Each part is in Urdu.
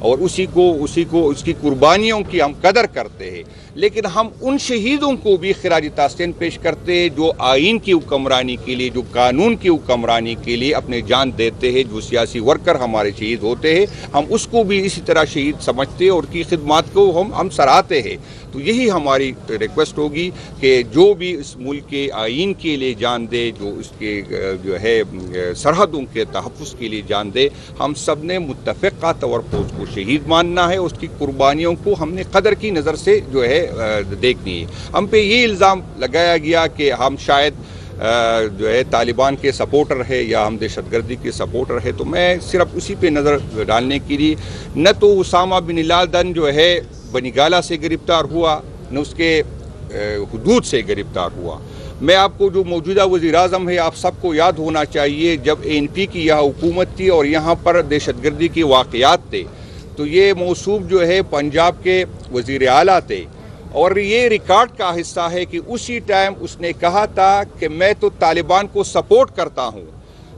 اور اسی کو اس کی قربانیوں کی ہم قدر کرتے ہیں، لیکن ہم ان شہیدوں کو بھی خراج تحسین پیش کرتے ہیں جو آئین کی حکمرانی کے لیے، جو قانون کی حکمرانی کے لیے اپنے جان دیتے ہیں، جو سیاسی ورکر ہمارے شہید ہوتے ہیں، ہم اس کو بھی اسی طرح شہید سمجھتے ہیں اور کی خدمات کو ہم سراہتے ہیں۔ تو یہی ہماری ریکویسٹ ہوگی کہ جو بھی اس ملک کے آئین کے لیے جان دے، جو اس کے جو ہے سرحدوں کے تحفظ کے لیے جان دے، ہم سب نے متفقہ طور پر اس کو شہید ماننا ہے، اس کی قربانیوں کو ہم نے قدر کی نظر سے جو ہے دیکھنی ہے۔ ہم پہ یہ الزام لگایا گیا کہ ہم شاید جو ہے طالبان کے سپورٹر ہے یا ہم دہشت گردی کے سپورٹر ہے، تو میں صرف اسی پہ نظر ڈالنے کے لیے، نہ تو اسامہ بن لادن جو ہے بنگالہ سے گرفتار ہوا، نہ اس کے حدود سے گرفتار ہوا۔ میں آپ کو جو موجودہ وزیر اعظم ہے، آپ سب کو یاد ہونا چاہیے، جب ANP کی یہاں حکومت تھی اور یہاں پر دہشت گردی کے واقعات تھے تو یہ موصوف جو ہے پنجاب کے وزیر اعلیٰ تھے، اور یہ ریکارڈ کا حصہ ہے کہ اسی ٹائم اس نے کہا تھا کہ میں تو طالبان کو سپورٹ کرتا ہوں،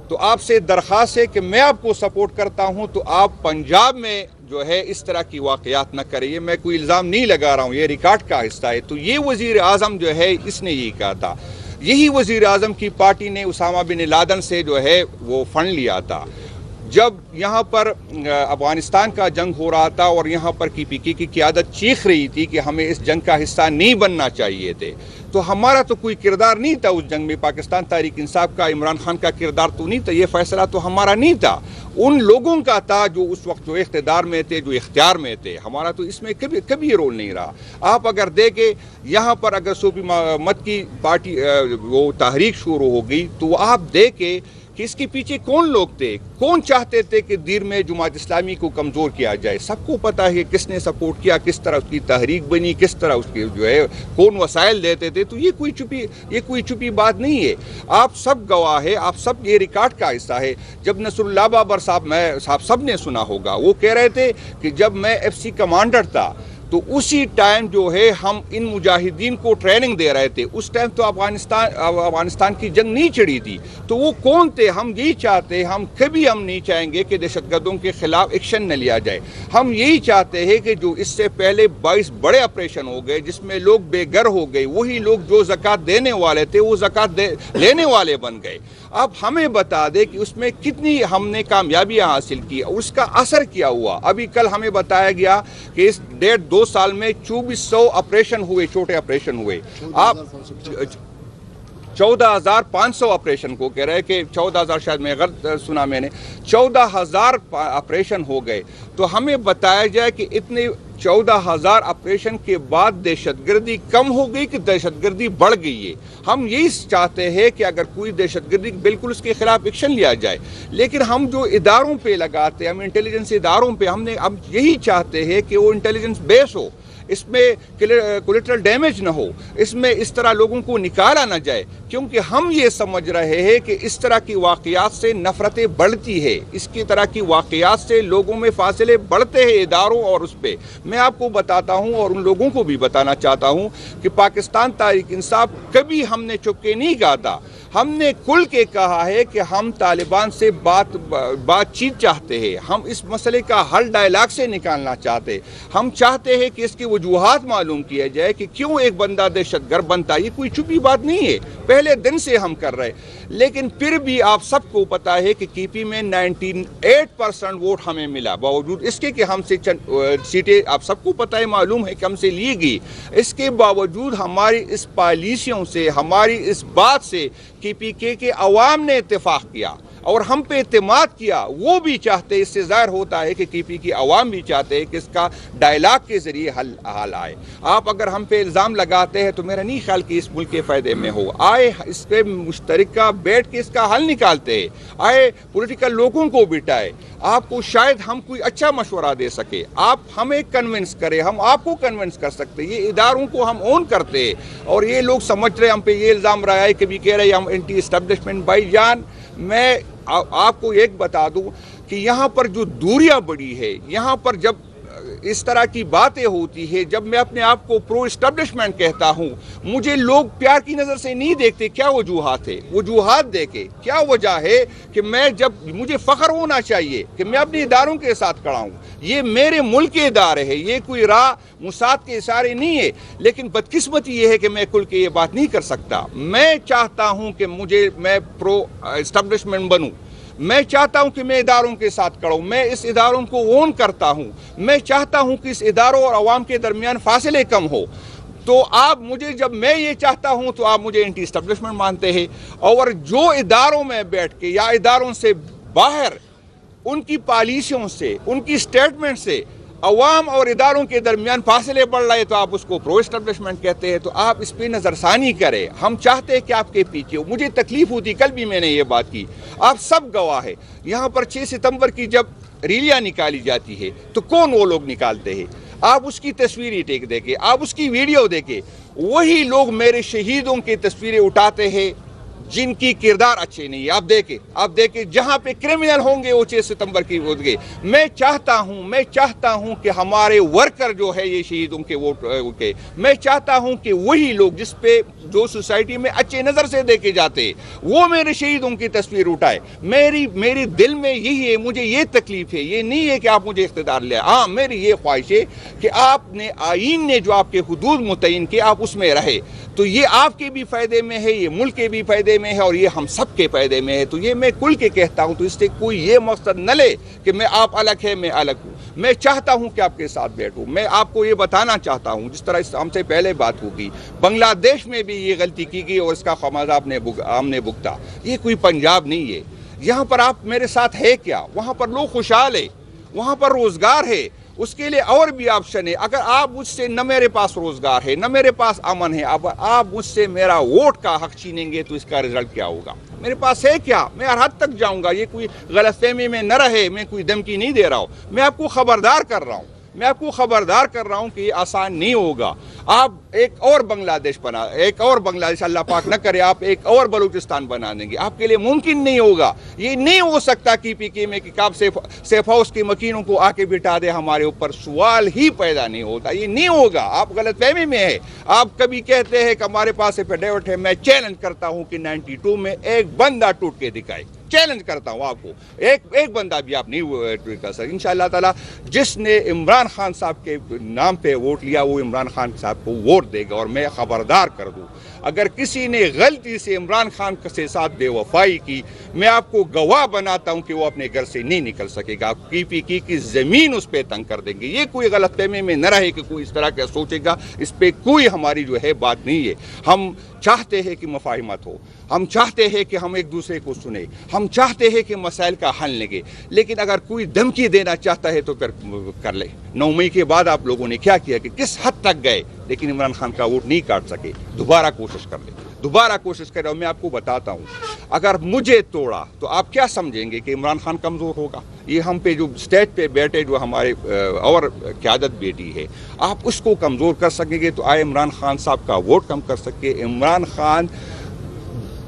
تو آپ سے درخواست ہے کہ میں آپ کو سپورٹ کرتا ہوں تو آپ پنجاب میں جو ہے اس طرح کی واقعات نہ کریں۔ میں کوئی الزام نہیں لگا رہا ہوں، یہ ریکارڈ کا حصہ ہے۔ تو یہ وزیر اعظم جو ہے اس نے یہی کہا تھا، یہی وزیر اعظم کی پارٹی نے اسامہ بن لادن سے جو ہے وہ فنڈ لیا تھا۔ جب یہاں پر افغانستان کا جنگ ہو رہا تھا اور یہاں پر PPK کی قیادت چیخ رہی تھی کہ ہمیں اس جنگ کا حصہ نہیں بننا چاہیے تھے، تو ہمارا تو کوئی کردار نہیں تھا اس جنگ میں، پاکستان تحریک انصاف کا، عمران خان کا کردار تو نہیں تھا، یہ فیصلہ تو ہمارا نہیں تھا، ان لوگوں کا تھا جو اس وقت جو اقتدار میں تھے، جو اختیار میں تھے، ہمارا تو اس میں کبھی رول نہیں رہا۔ آپ اگر دیکھیں یہاں پر اگر صوفی محمد کی پارٹی وہ تحریک شروع ہو گئی تو آپ دیکھیں کہ اس کے پیچھے کون لوگ تھے، کون چاہتے تھے کہ دیر میں جماعت اسلامی کو کمزور کیا جائے۔ سب کو پتہ ہے کس نے سپورٹ کیا، کس طرح اس کی تحریک بنی، کس طرح اس کے جو ہے کون وسائل دیتے تھے، تو یہ کوئی چھپی بات نہیں ہے، آپ سب گواہ ہے، آپ سب یہ ریکارڈ کا حصہ ہے۔ جب نصر اللہ بابر صاحب سب نے سنا ہوگا، وہ کہہ رہے تھے کہ جب میں FC کمانڈر تھا تو اسی ٹائم جو ہے ہم ان مجاہدین کو ٹریننگ دے رہے تھے، اس ٹائم تو افغانستان کی جنگ نہیں چڑھی تھی، تو وہ کون تھے؟ ہم یہی چاہتے، ہم نہیں چاہیں گے کہ دہشت گردوں کے خلاف ایکشن نہ لیا جائے۔ ہم یہی چاہتے ہیں کہ جو اس سے پہلے 22 بڑے آپریشن ہو گئے جس میں لوگ بے گھر ہو گئے، وہی لوگ جو زکوٰۃ دینے والے تھے وہ زکوٰۃ لینے والے بن گئے۔ اب ہمیں بتا دے کہ اس میں کتنی ہم نے کامیابیاں حاصل کی، اس کا اثر کیا ہوا۔ ابھی کل ہمیں بتایا گیا کہ اس 1.5-2 سال میں 2400 آپریشن ہوئے، چھوٹے آپریشن ہوئے۔ آپ 14,500 آپریشن کو کہہ رہے کہ 14,000 شاید میں غلط سنا، میں نے 14,000 آپریشن ہو گئے۔ تو ہمیں بتایا جائے کہ اتنے 14,000 آپریشن کے بعد دہشت گردی کم ہو گئی کہ دہشت گردی بڑھ گئی ہے۔ ہم یہی چاہتے ہیں کہ اگر کوئی دہشت گردی بالکل اس کے خلاف ایکشن لیا جائے، لیکن ہم جو اداروں پہ لگاتے ہیں، ہم انٹیلیجنس اداروں پہ ہم یہی چاہتے ہیں کہ وہ انٹیلیجنس بیس ہو، اس میں کولیٹرل ڈیمیج نہ ہو، اس میں اس طرح لوگوں کو نکالا نہ جائے، کیونکہ ہم یہ سمجھ رہے ہیں کہ اس طرح کی واقعات سے نفرتیں بڑھتی ہے، اس کی طرح کی واقعات سے لوگوں میں فاصلے بڑھتے ہیں اداروں اور اس پہ۔ میں آپ کو بتاتا ہوں اور ان لوگوں کو بھی بتانا چاہتا ہوں کہ پاکستان تحریک انصاف کبھی ہم نے چپ کے نہیں کہا تھا، ہم نے کھل کے کہا ہے کہ ہم طالبان سے بات چیت چاہتے ہیں، ہم اس مسئلے کا حل ڈائلاگ سے نکالنا چاہتے ہیں، ہم چاہتے ہیں کہ اس کی وجوہات معلوم کیا جائے کہ کیوں ایک بندہ دہشت گرد بنتا ہے۔ یہ کوئی چھپی بات نہیں ہے، پہلے دن سے ہم کر رہے، لیکن پھر بھی آپ سب کو پتا ہے کہ KP میں 98% ووٹ ہمیں ملا، باوجود اس کے کہ ہم سے چند سیٹیں آپ سب کو پتا ہے، معلوم ہے کہ ہم سے لی گئی، اس کے باوجود ہماری اس پالیسیوں سے، ہماری اس بات سے KPK کے عوام نے اتفاق کیا اور ہم پہ اعتماد کیا۔ وہ بھی چاہتے، اس سے ظاہر ہوتا ہے کہ KPK عوام بھی چاہتے ہیں کہ اس کا ڈائلاگ کے ذریعے حل آئے۔ آپ اگر ہم پہ الزام لگاتے ہیں تو میرا نہیں خیال کہ اس ملک کے فائدے میں ہو، آئے اس پہ مشترکہ بیٹھ کے اس کا حل نکالتے ہیں، آئے پولیٹیکل لوگوں کو بٹھائے، آپ کو شاید ہم کوئی اچھا مشورہ دے سکے، آپ ہمیں کنونس کریں، ہم آپ کو کنونس کر سکتے، یہ اداروں کو ہم اون کرتے ہیں۔ اور یہ لوگ سمجھ رہے ہم پہ یہ الزام رہا ہے، کبھی کہہ رہے ہم اینٹی اسٹیبلشمنٹ۔ بھائی جان، میں آپ کو ایک بتا دوں کہ یہاں پر جو دوریاں بڑی ہے، یہاں پر جب اس طرح کی باتیں ہوتی ہے، جب میں اپنے آپ کو پرو اسٹیبلشمنٹ کہتا ہوں، مجھے لوگ پیار کی نظر سے نہیں دیکھتے۔ کیا وجوہات ہے؟ وجوہات دیکھے کیا وجہ ہے کہ میں جب مجھے فخر ہونا چاہیے کہ میں اپنے اداروں کے ساتھ کھڑا ہوں، یہ میرے ملک کے ادارے ہیں، یہ کوئی راہ مساعد کے اشارے نہیں ہے، لیکن بدقسمتی یہ ہے کہ میں کل کے یہ بات نہیں کر سکتا۔ میں چاہتا ہوں کہ میں پرو اسٹیبلشمنٹ بنوں، میں چاہتا ہوں کہ میں اداروں کے ساتھ کھڑا ہوں، میں اس اداروں کو اون کرتا ہوں، میں چاہتا ہوں کہ اس اداروں اور عوام کے درمیان فاصلے کم ہو۔ تو آپ مجھے، جب میں یہ چاہتا ہوں تو آپ مجھے اینٹی اسٹیبلشمنٹ مانتے ہیں، اور جو اداروں میں بیٹھ کے یا اداروں سے باہر ان کی پالیسیوں سے، ان کی سٹیٹمنٹ سے عوام اور اداروں کے درمیان فاصلے بڑھ رہے تو آپ اس کو پرو اسٹیبلشمنٹ کہتے ہیں۔ تو آپ اس پہ نظر ثانی کریں۔ ہم چاہتے ہیں کہ آپ کے پیچھے ہو۔ مجھے تکلیف ہوتی، کل بھی میں نے یہ بات کی، آپ سب گواہ ہیں۔ یہاں پر 6 ستمبر کی جب ریلیاں نکالی جاتی ہے تو کون وہ لوگ نکالتے ہیں؟ آپ اس کی تصویری دیکھیں، آپ اس کی ویڈیو دیکھیں، وہی لوگ میرے شہیدوں کی تصویریں اٹھاتے ہیں جن کی کردار اچھے نہیں ہے۔ آپ دیکھیں جہاں پہ کرمنل ہوں گے وہ 6 ستمبر کی ہوتے گے۔ میں چاہتا ہوں کہ ہمارے ورکر جو ہے یہ شہیدوں کے ووٹ کے، میں چاہتا ہوں کہ وہی لوگ جو سوسائٹی میں اچھے نظر سے دیکھے جاتے وہ میرے شہیدوں کی تصویر اٹھائے۔ میری دل میں یہی ہے، مجھے یہ تکلیف ہے، یہ نہیں ہے کہ آپ مجھے اقتدار لے۔ ہاں، میری یہ خواہش ہے کہ آپ نے آئین نے جو آپ کے حدود متعین کیے آپ اس میں رہے، تو یہ آپ کے بھی فائدے میں ہے، یہ ملک کے بھی فائدے میں ہے، اور یہ ہم سب کے فائدے میں ہے۔ تو یہ میں کل کے کہتا ہوں، تو اس سے کوئی یہ مقصد نہ لے کہ میں آپ الگ ہے میں الگ ہوں۔ میں چاہتا ہوں کہ آپ کے ساتھ بیٹھوں۔ میں آپ کو یہ بتانا چاہتا ہوں، جس طرح ہم سے پہلے بات ہوگی، بنگلہ دیش میں بھی یہ غلطی کی گئی اور اس کا خمیازہ ہم نے بھگتا۔ یہ کوئی پنجاب نہیں ہے۔ یہاں پر آپ میرے ساتھ ہے کیا؟ وہاں پر لوگ خوشحال ہے، وہاں پر روزگار ہے، اس کے لیے اور بھی آپشن ہے۔ اگر آپ مجھ سے، نہ میرے پاس روزگار ہے، نہ میرے پاس امن ہے، اب آپ مجھ سے میرا ووٹ کا حق چھینیں گے تو اس کا رزلٹ کیا ہوگا؟ میرے پاس ہے کیا؟ میں ہر حد تک جاؤں گا۔ یہ کوئی غلط فہمی میں نہ رہے، میں کوئی دھمکی نہیں دے رہا ہوں، میں آپ کو خبردار کر رہا ہوں کہ یہ آسان نہیں ہوگا۔ آپ ایک اور بنگلہ دیش اللہ پاک نہ کرے، آپ ایک اور بلوچستان بنا دیں گے، آپ کے لیے ممکن نہیں ہوگا۔ یہ نہیں ہو سکتا کہ پی کے میں کہ آپ سیف ہاؤس کے مکینوں کو آ کے بٹھا دے ہمارے اوپر، سوال ہی پیدا نہیں ہوتا۔ یہ نہیں ہوگا، آپ غلط فہمی میں ہے۔ آپ کبھی کہتے ہیں کہ ہمارے پاس ایفیڈیوٹ ہے، میں چیلنج کرتا ہوں کہ 92 میں ایک بندہ ٹوٹ کے دکھائے۔ چیلنج کرتا ہوں آپ کو، ایک بندہ بھی آپ نہیں کر سکتے۔ انشاءاللہ تعالی جس نے عمران خان صاحب کے نام پہ ووٹ لیا وہ عمران خان صاحب کو ووٹ دے گا، اور میں خبردار کر دوں اگر کسی نے غلطی سے عمران خان کے ساتھ بے وفائی کی، میں آپ کو گواہ بناتا ہوں کہ وہ اپنے گھر سے نہیں نکل سکے گا۔ PPK کی زمین اس پہ تنگ کر دیں گے۔ یہ کوئی غلط فہمی میں نہ رہے کہ کوئی اس طرح کا سوچے گا، اس پہ کوئی ہماری جو ہے بات نہیں ہے۔ ہم چاہتے ہیں کہ مفاہمت ہو، ہم چاہتے ہیں کہ ہم ایک دوسرے کو سنیں، ہم چاہتے ہیں کہ مسائل کا حل لگے، لیکن اگر کوئی دھمکی دینا چاہتا ہے تو پھر کر لے۔ 9 مئی کے بعد آپ لوگوں نے کیا کیا کہ کس حد تک گئے، لیکن عمران خان کا ووٹ نہیں کاٹ سکے۔ دوبارہ کوشش کر لیں، دوبارہ کوشش کریں۔ اور میں آپ کو بتاتا ہوں، اگر مجھے توڑا تو آپ کیا سمجھیں گے کہ عمران خان کمزور ہوگا؟ یہ ہم پہ جو اسٹیج پہ بیٹھے جو ہمارے اور قیادت بیٹی ہے، آپ اس کو کمزور کر سکیں گے تو آئے عمران خان صاحب کا ووٹ کم کر سکے۔ عمران خان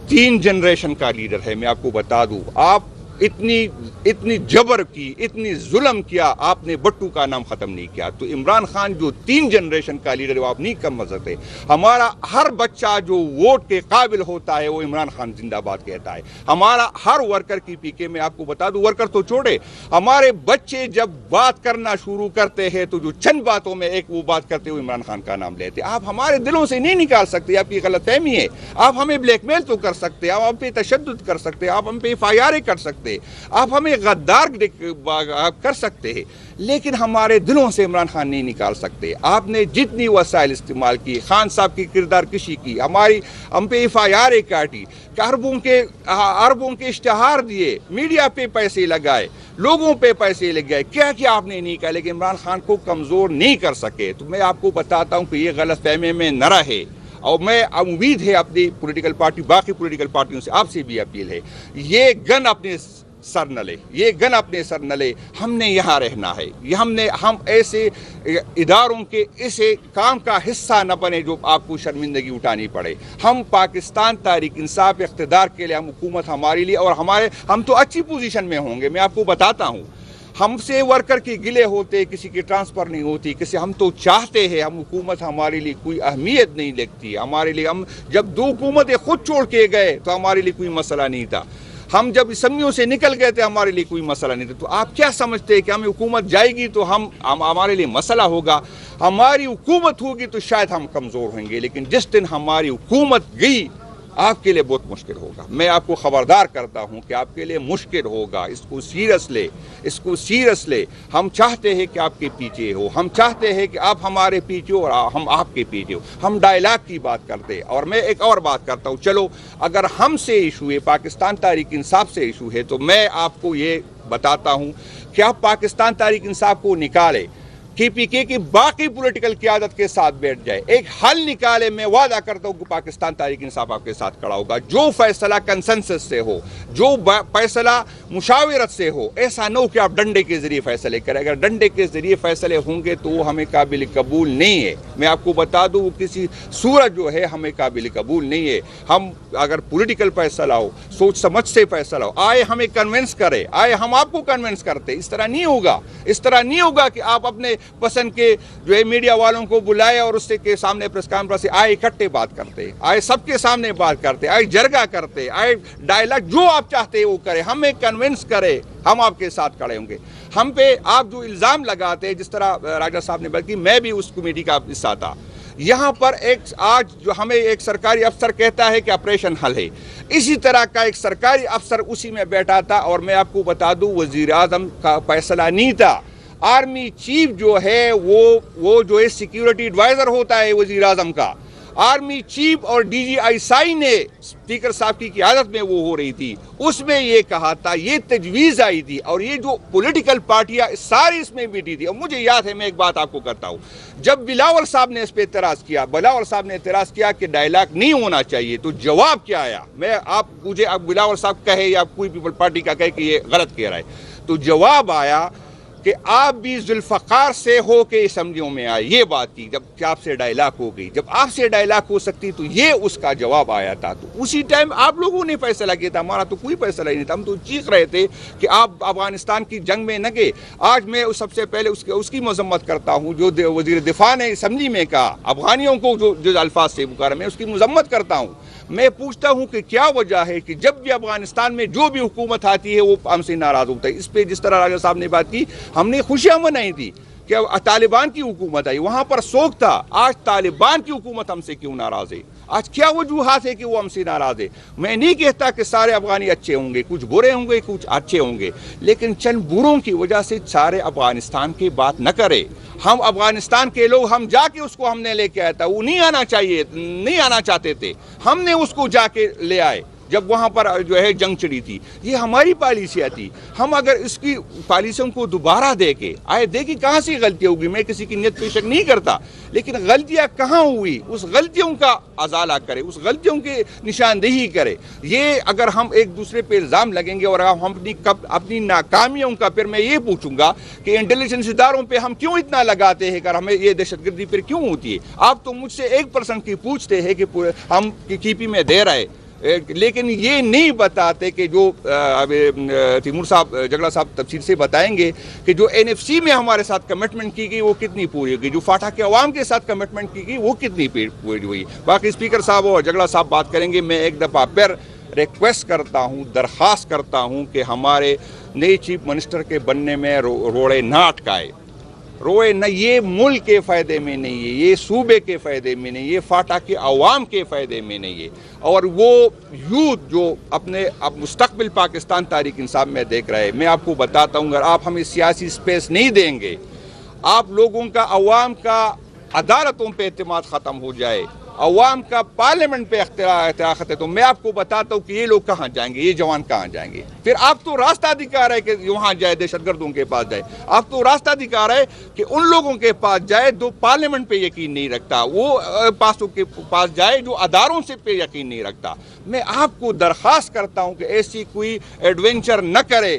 3 جنریشن کا لیڈر ہے، میں آپ کو بتا دوں۔ آپ اتنی جبر کی، اتنی ظلم کیا، آپ نے بٹو کا نام ختم نہیں کیا۔ تو عمران خان جو 3 جنریشن کا لیڈر ہے وہ آپ نہیں کم کر سکتے۔ ہمارا ہر بچہ جو ووٹ کے قابل ہوتا ہے وہ عمران خان زندہ باد کہتا ہے۔ ہمارا ہر ورکر کی PK میں آپ کو بتا دوں، ورکر تو چھوڑے، ہمارے بچے جب بات کرنا شروع کرتے ہیں تو جو چند باتوں میں ایک وہ بات کرتے ہوئے عمران خان کا نام لیتے۔ آپ ہمارے دلوں سے نہیں نکال سکتے، آپ کی غلط فہمی ہے۔ آپ ہمیں بلیک میل تو کر سکتے، آپ ہم پہ تشدد کر سکتے، آپ ہم پہ FIR کر سکتے، آپ ہمیں غدار کر سکتے ہیں، لیکن ہمارے دلوں سے عمران خان نہیں نکال سکتے۔ آپ نے جتنی وسائل استعمال کی، خان صاحب کی کردار کشی کی، ہم پہ FIR کاٹی، اربوں کے اشتہار دیے، میڈیا پہ پیسے لگائے، لوگوں پہ پیسے لگائے، کیا آپ نے نہیں کہا، لیکن عمران خان کو کمزور نہیں کر سکے۔ تو میں آپ کو بتاتا ہوں کہ یہ غلط فہمی میں نہ رہے، اور میں امید ہے اپنی پولیٹیکل پارٹی، باقی پولیٹیکل پارٹیوں سے آپ سے بھی اپیل ہے، یہ گن اپنے سر نہ لے، ہم نے یہاں رہنا ہے۔ ہم ایسے اداروں کے ایسے کام کا حصہ نہ بنے جو آپ کو شرمندگی اٹھانی پڑے۔ ہم پاکستان تحریک انصاف اقتدار کے لیے، ہم حکومت ہمارے لیے، اور ہم تو اچھی پوزیشن میں ہوں گے۔ میں آپ کو بتاتا ہوں، ہم سے ورکر کی گلے ہوتے, کسی کی ٹرانسفر نہیں ہوتی, کسی ہم تو چاہتے ہیں, ہم حکومت ہمارے لیے کوئی اہمیت نہیں لگتی ہمارے لیے. ہم جب 2 حکومتیں خود چھوڑ کے گئے تو ہمارے لیے کوئی مسئلہ نہیں تھا. ہم جب اسمبلیوں سے نکل گئے تھے ہمارے لیے کوئی مسئلہ نہیں تھا. تو آپ کیا سمجھتے ہیں کہ ہمیں حکومت جائے گی تو ہمارے لیے مسئلہ ہوگا؟ ہماری حکومت ہوگی تو شاید ہم کمزور ہوں گے, لیکن جس دن ہماری حکومت گئی آپ کے لیے بہت مشکل ہوگا. میں آپ کو خبردار کرتا ہوں کہ آپ کے لیے مشکل ہوگا. اس کو سیریس لے. ہم چاہتے ہیں کہ آپ کے پیچھے ہو, ہم چاہتے ہیں کہ آپ ہمارے پیچھے ہو اور ہم آپ کے پیچھے ہو. ہم ڈائلاگ کی بات کرتے. اور میں ایک اور بات کرتا ہوں, چلو اگر ہم سے ایشو ہے, پاکستان تحریک انصاف سے ایشو ہے, تو میں آپ کو یہ بتاتا ہوں کہ آپ پاکستان تحریک انصاف کو نکالے, KPK کی باقی پولیٹیکل قیادت کے ساتھ بیٹھ جائے, ایک حل نکالے. میں وعدہ کرتا ہوں کہ پاکستان تحریک انصاف آپ کے ساتھ کھڑا ہوگا. جو فیصلہ کنسنسس سے ہو, جو فیصلہ مشاورت سے ہو. ایسا نہ ہو کہ آپ ڈنڈے کے ذریعے فیصلے کریں. اگر ڈنڈے کے ذریعے فیصلے ہوں گے تو وہ ہمیں قابل قبول نہیں ہے. میں آپ کو بتا دوں, وہ کسی صورت جو ہے ہمیں قابل قبول نہیں ہے. ہم اگر پولیٹیکل فیصلہ ہو, سوچ سمجھ سے فیصلہ ہو, آئے ہمیں کنونس کرے, آئے ہم آپ کو کنونس کرتے. اس طرح نہیں ہوگا کہ آپ اپنے پسند کے جو ہے میڈیا والوں کو بلائے اور اس کے سامنے پریس کانفرنس سے آئے اکٹھے بات کرتے, آئے سب کے سامنے بات کرتے, آئے جرگہ کرتے, آئے ڈائلاگ, جو آپ چاہتے ہیں وہ کرے, ہمیں کنونس کرے, ہم آپ کے ساتھ کھڑے ہوں گے. ہم پہ آپ جو الزام لگاتے ہیں, جس طرح راجہ صاحب نے بات کی, میں بھی اس کمیٹی کا حصہ تھا. یہاں پر آج جو ہمیں ایک سرکاری افسر کہتا ہے کہ آپریشن حل ہے, اسی طرح کا ایک سرکاری افسر اسی میں بیٹھا تھا. اور میں آپ کو بتا دوں, وزیر اعظم کا فیصلہ نہیں تھا. آرمی چیف جو ہے وہ جو ہے سیکیورٹی ایڈوائزر ہوتا ہے وزیر اعظم کا. آرمی چیف اور DGI نے اسپیکر صاحب کی قیادت میں وہ ہو رہی تھی, اس میں یہ کہا تھا, یہ تجویز آئی تھی, اور یہ جو پولیٹیکل پارٹیاں ساری اس میں بیٹھی تھی. اور مجھے یاد ہے, میں ایک بات آپ کو کرتا ہوں, جب بلاول صاحب نے اس پہ اعتراض کیا کہ ڈائلاگ نہیں ہونا چاہیے, تو جواب کیا آیا؟ مجھے بلاول صاحب کہے یا کوئی پیپل پارٹی کا کہے کہ یہ غلط کہہ رہا ہے, تو جواب آیا کہ آپ بھی ذوالفقار سے ہو کے اسمبلیوں میں آئے. یہ بات تھی جب آپ سے ڈائلاگ ہو گئی. جب آپ سے ڈائلاگ ہو سکتی تو یہ اس کا جواب آیا تھا. تو اسی ٹائم آپ لوگوں نے فیصلہ کیا تھا, ہمارا تو کوئی فیصلہ ہی نہیں تھا. ہم تو چیخ رہے تھے کہ آپ افغانستان کی جنگ میں نہ گئے. آج میں سب سے پہلے اس کی مذمت کرتا ہوں جو وزیر دفاع نے اسمبلی میں کہا, افغانیوں کو جو الفاظ سے پکارا, میں اس کی مذمت کرتا ہوں. میں پوچھتا ہوں کہ کیا وجہ ہے کہ جب بھی افغانستان میں جو بھی حکومت آتی ہے وہ ہم سے ناراض ہوتا ہے. اس پہ جس طرح راجہ صاحب نے بات کی, ہم نے خوشیاں منائی تھی کہ طالبان کی حکومت آئی, وہاں پر سوگ تھا. آج طالبان کی حکومت ہم سے کیوں ناراض ہے؟ آج کیا وجوہات ہے کہ وہ ہم سے ناراض ہے؟ میں نہیں کہتا کہ سارے افغانی اچھے ہوں گے, کچھ برے ہوں گے, کچھ اچھے ہوں گے, لیکن چند بروں کی وجہ سے سارے افغانستان کی بات نہ کرے. ہم افغانستان کے لوگ, ہم جا کے اس کو ہم نے لے کے آیا تھا, وہ نہیں آنا چاہتے تھے, ہم نے اس کو جا کے لے آئے جب وہاں پر جو ہے جنگ چڑھی تھی. یہ ہماری پالیسیاں تھی. ہم اگر اس کی پالیسیوں کو دوبارہ دیکھیں کہاں سی غلطیاں ہوگی. میں کسی کی نیت پہ شک نہیں کرتا, لیکن غلطیاں کہاں ہوئی, اس غلطیوں کا ازالہ کرے, اس غلطیوں کی نشاندہی کرے. یہ اگر ہم ایک دوسرے پہ الزام لگیں گے اور ہم اپنی ناکامیوں کا, پھر میں یہ پوچھوں گا کہ انٹیلیجنس اداروں پہ ہم کیوں اتنا لگاتے ہیں, کہ ہمیں یہ دہشت گردی پھر کیوں ہوتی ہے؟ آپ تو مجھ سے 1% کی پوچھتے ہیں کہ ہم KP میں دے رہے, لیکن یہ نہیں بتاتے کہ جو تیمور صاحب, جگڑا صاحب تفصیل سے بتائیں گے کہ جو NFC میں ہمارے ساتھ کمٹمنٹ کی گئی وہ کتنی پوری ہوگی, جو فاٹا کے عوام کے ساتھ کمٹمنٹ کی گئی وہ کتنی پوری ہوئی. باقی اسپیکر صاحب اور جگڑا صاحب بات کریں گے. میں ایک دفعہ پھر ریکویسٹ کرتا ہوں, درخواست کرتا ہوں کہ ہمارے نئے چیف منسٹر کے بننے میں روڑے نہ اٹکائے. یہ ملک کے فائدے میں نہیں ہے, یہ صوبے کے فائدے میں نہیں, یہ فاٹا کے عوام کے فائدے میں نہیں ہے. اور وہ یوتھ جو اپنے مستقبل پاکستان تحریک انصاف میں دیکھ رہے ہیں, میں آپ کو بتاتا ہوں, اگر آپ ہمیں سیاسی سپیس نہیں دیں گے, آپ لوگوں کا, عوام کا عدالتوں پہ اعتماد ختم ہو جائے, عوام کا پارلیمنٹ پہ اختیار ہے, تو میں آپ کو بتاتا ہوں کہ یہ لوگ کہاں جائیں گے, یہ جوان کہاں جائیں گے. پھر آپ تو راستہ دکھا رہے کہ وہاں جائے, دہشت گردوں کے پاس جائے. آپ تو راستہ دکھا رہے کہ ان لوگوں کے پاس جائے جو پارلیمنٹ پہ یقین نہیں رکھتا, وہ پاسوں کے پاس جائے جو اداروں سے پہ یقین نہیں رکھتا. میں آپ کو درخواست کرتا ہوں کہ ایسی کوئی ایڈونچر نہ کرے.